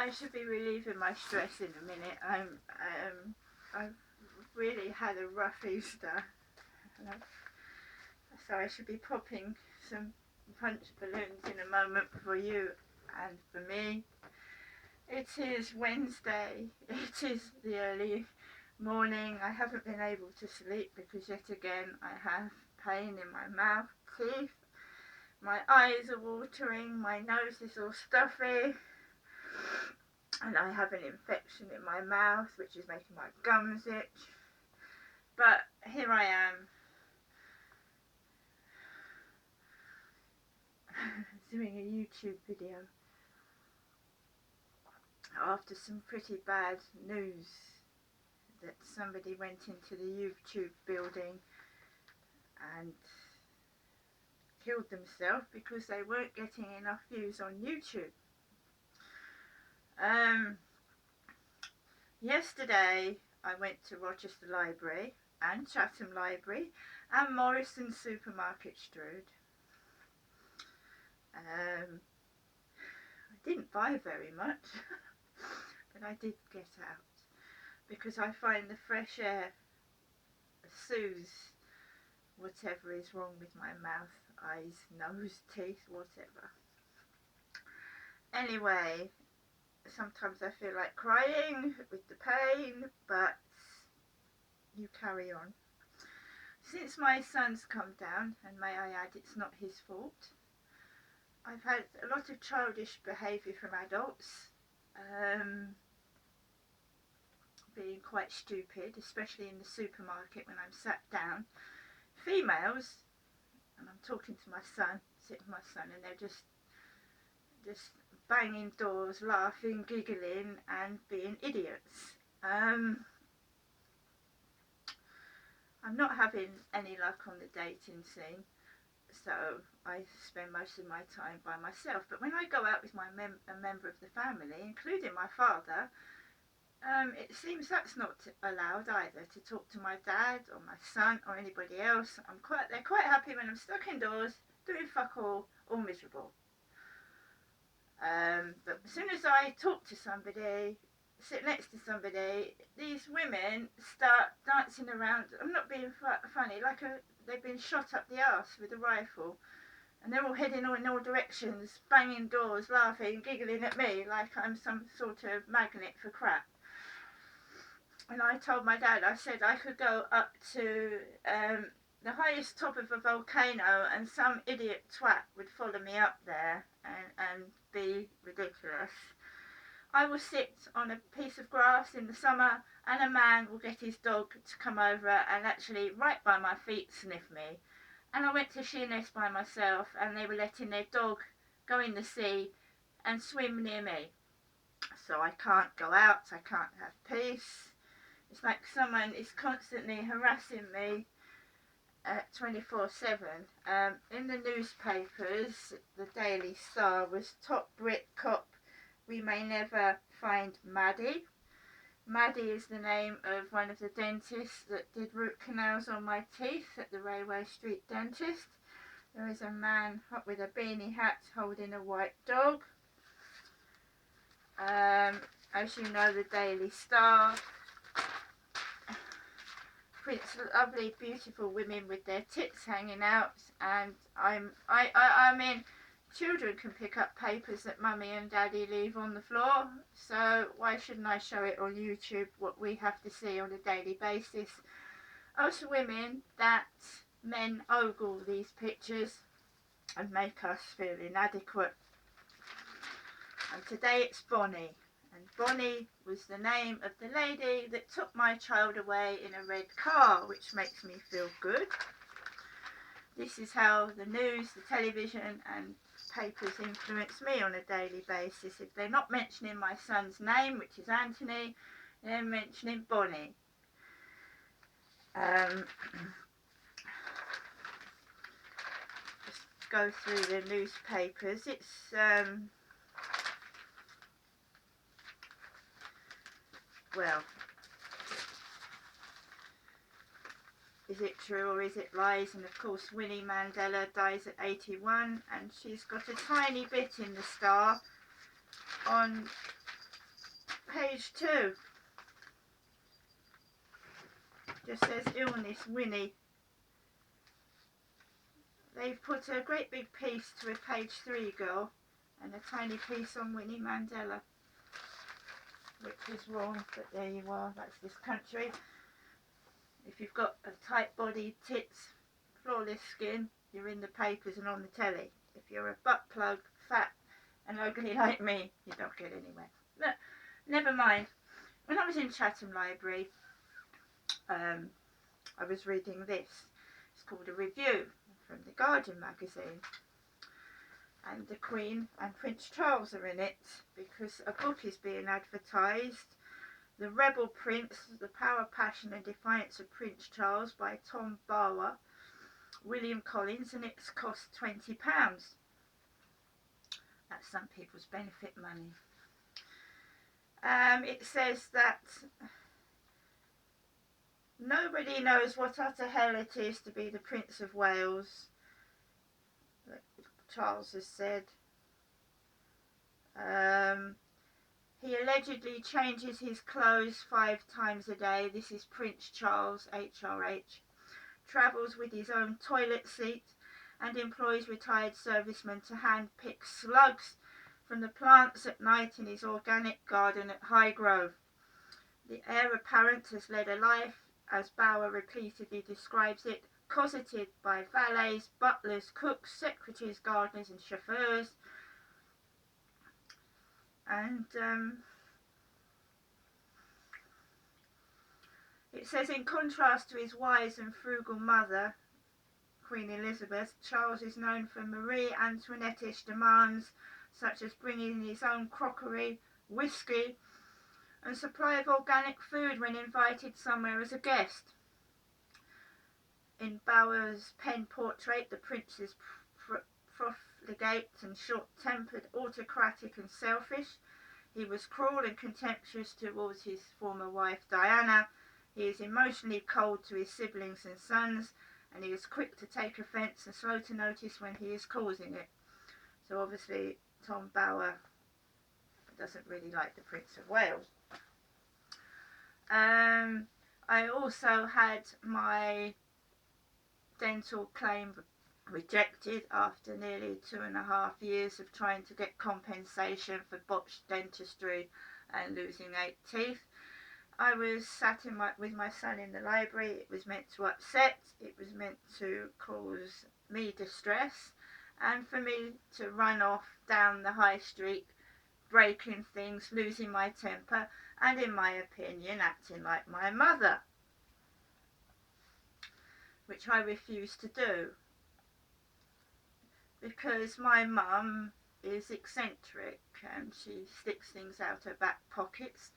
I should be relieving my stress in a minute. I've really had a rough Easter, so I should be popping some punch balloons in a moment for you and for me. It is Wednesday. It is the early morning. I haven't been able to sleep because yet again I have pain in my mouth, teeth. My eyes are watering, my nose is all stuffy, and I have an infection in my mouth which is making my gums itch. But here I am, doing a YouTube video after some pretty bad news that somebody went into the YouTube building and killed themselves because they weren't getting enough views on YouTube. Yesterday I went to Rochester Library and Chatham Library and Morrison Supermarket Strood. I didn't buy very much, but I did get out because I find the fresh air soothes whatever is wrong with my mouth, eyes, nose, teeth, whatever. Anyway, sometimes I feel like crying with the pain, but you carry on. Since my son's come down, and may I add it's not his fault, I've had a lot of childish behaviour from adults, being quite stupid, especially in the supermarket when I'm sat down. Females, and I'm talking to my son, sitting with my son, and they're just banging doors, laughing, giggling and being idiots. I'm not having any luck on the dating scene, so I spend most of my time by myself. But when I go out with a member of the family, including my father, it seems that's not allowed either, to talk to my dad or my son or anybody else. They're quite happy when I'm stuck indoors doing fuck all or miserable. But as soon as I talk to somebody, sit next to somebody, these women start dancing around. I'm not being funny, like they've been shot up the arse with a rifle, and they're all heading in all directions, banging doors, laughing, giggling at me like I'm some sort of magnet for crap. And I told my dad, I said I could go up to the highest top of a volcano and some idiot twat would follow me up there and be ridiculous. I will sit on a piece of grass in the summer and a man will get his dog to come over and actually right by my feet sniff me. And I went to Sheerness by myself and they were letting their dog go in the sea and swim near me. So I can't go out, I can't have peace. It's like someone is constantly harassing me 24/7. In the newspapers, the Daily Star was top Brit cop, we may never find Maddie. Maddie is the name of one of the dentists that did root canals on my teeth at the Railway Street dentist. There is a man with a beanie hat holding a white dog. As you know, the Daily Star prints lovely, beautiful women with their tits hanging out, and I mean, children can pick up papers that mummy and daddy leave on the floor, so why shouldn't I show it on YouTube, what we have to see on a daily basis? Us women that men ogle these pictures and make us feel inadequate. And today it's Bonnie. And Bonnie was the name of the lady that took my child away in a red car, which makes me feel good. This is how the news, the television and papers influence me on a daily basis. If they're not mentioning my son's name, which is Anthony, they're mentioning Bonnie. Just go through the newspapers. It's well, is it true or is it lies? And of course Winnie Mandela dies at 81 and she's got a tiny bit in the Star on page 2. Just says illness, Winnie. They've put a great big piece to a page 3 girl and a tiny piece on Winnie Mandela, which is wrong, but there you are, that's this country. If you've got a tight body, tits, flawless skin, you're in the papers and on the telly. If you're a butt plug, fat and ugly like me, you don't get anywhere. But never mind. When I was in Chatham Library, I was reading this. It's called a review from the Guardian magazine. And the Queen and Prince Charles are in it because a book is being advertised. The Rebel Prince, The Power, Passion and Defiance of Prince Charles by Tom Bauer, William Collins, and it's cost £20. That's some people's benefit money. It says that nobody knows what utter hell it is to be the Prince of Wales, Charles has said. He allegedly changes his clothes 5 times a day. This is Prince Charles, HRH. Travels with his own toilet seat and employs retired servicemen to hand-pick slugs from the plants at night in his organic garden at Highgrove. The heir apparent has led a life, as Bauer repeatedly describes it, cosseted by valets, butlers, cooks, secretaries, gardeners and chauffeurs. And it says, in contrast to his wise and frugal mother, Queen Elizabeth, Charles is known for Marie Antoinette-ish demands, such as bringing his own crockery, whiskey, and supply of organic food when invited somewhere as a guest. In Bauer's pen portrait, the prince is profligate and short-tempered, autocratic and selfish. He was cruel and contemptuous towards his former wife Diana. He is emotionally cold to his siblings and sons, and he is quick to take offence and slow to notice when he is causing it. So obviously Tom Bauer doesn't really like the Prince of Wales. I also had my dental claim rejected after nearly 2.5 years of trying to get compensation for botched dentistry and losing 8 teeth. I was sat with my son in the library. It was meant to upset, it was meant to cause me distress, and for me to run off down the high street, breaking things, losing my temper, and in my opinion acting like my mother, which I refuse to do because my mum is eccentric and she sticks things out her back pockets.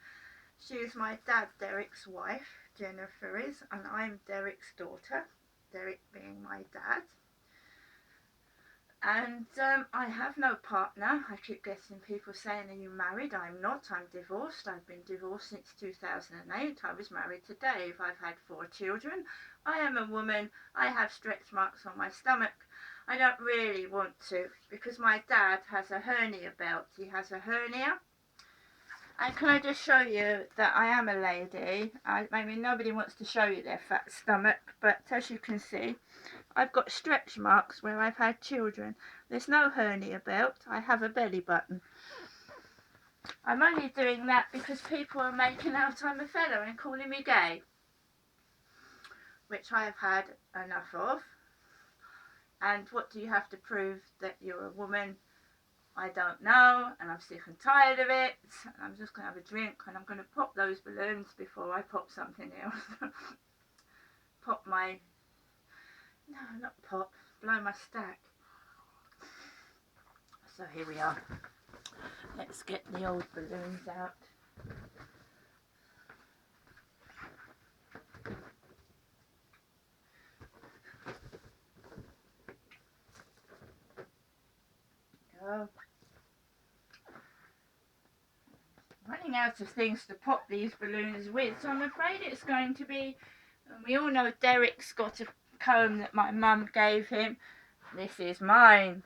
She is my dad Derek's wife, Jennifer is, and I'm Derek's daughter, Derek being my dad. And I have no partner. I keep getting people saying, are you married? I'm not. I'm divorced. I've been divorced since 2008. I was married to Dave. I've had 4 children. I am a woman. I have stretch marks on my stomach. I don't really want to because my dad has a hernia belt. He has a hernia. And can I just show you that I am a lady? I mean, nobody wants to show you their fat stomach, but as you can see, I've got stretch marks where I've had children. There's no hernia belt. I have a belly button. I'm only doing that because people are making out I'm a fella and calling me gay, which I have had enough of. And what do you have to prove that you're a woman? I don't know, and I'm sick and tired of it. And I'm just going to have a drink, and I'm going to pop those balloons before I pop something else. Pop my... No, not pop. Blow my stack. So here we are. Let's get the old balloons out. Go. Running out of things to pop these balloons with, so I'm afraid it's going to be... We all know Derek's got a comb that my mum gave him. This is mine.